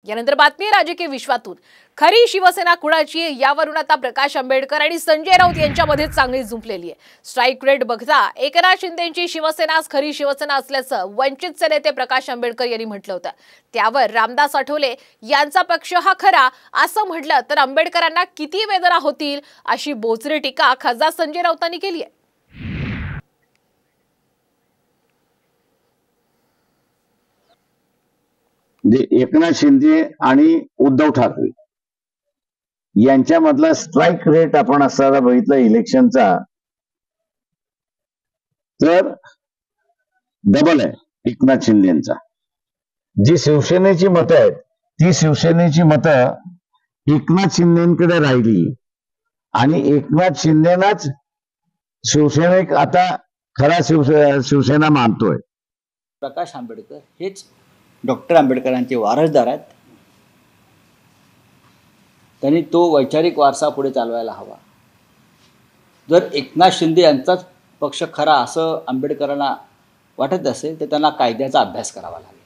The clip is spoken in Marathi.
यानंतर बातमी राजकीय विश्वातून खरी शिवसेना कुणाची यावरून आता प्रकाश आंबेडकर आणि संजय राऊत यांच्यामध्ये चांगली झुंपलेली आहे। स्ट्राइक रेट बघता एकनाथ शिंदेची शिवसेनाच खरी शिवसेना असल्याचं वंचितचे नेते प्रकाश आंबेडकर यांनी म्हटलं होतं। त्यावर रामदास आठवले यांचा पक्ष हा खरा असं म्हटलं तर आंबेडकरांना किती वेदना होतील अशी बोचरी टीका खासदार संजय राऊतांनी केली आहे। एकनाथ शिंदे आणि उद्धव ठाकरे यांच्यामधला स्ट्राइक रेट आपण असताना बघितलं इलेक्शनचा तर डबल आहे एकनाथ शिंदेचा। जी शिवसेनेची मतं आहेत ती शिवसेनेची मतं एकनाथ शिंदेकडे राहिली आणि एकनाथ शिंदेनाच शिवसेनेक आता खरा शिवसेना मानतोय। प्रकाश आंबेडकर हेच डॉक्टर आंबेडकरांचे वारसदार आहेत। त्यांनी तो वैचारिक वारसा पुढे चालवायला हवा। जर एकनाथ शिंदे यांचाच पक्ष खरा असं आंबेडकरांना वाटत असेल तर त्यांना कायद्याचा अभ्यास करावा लागेल।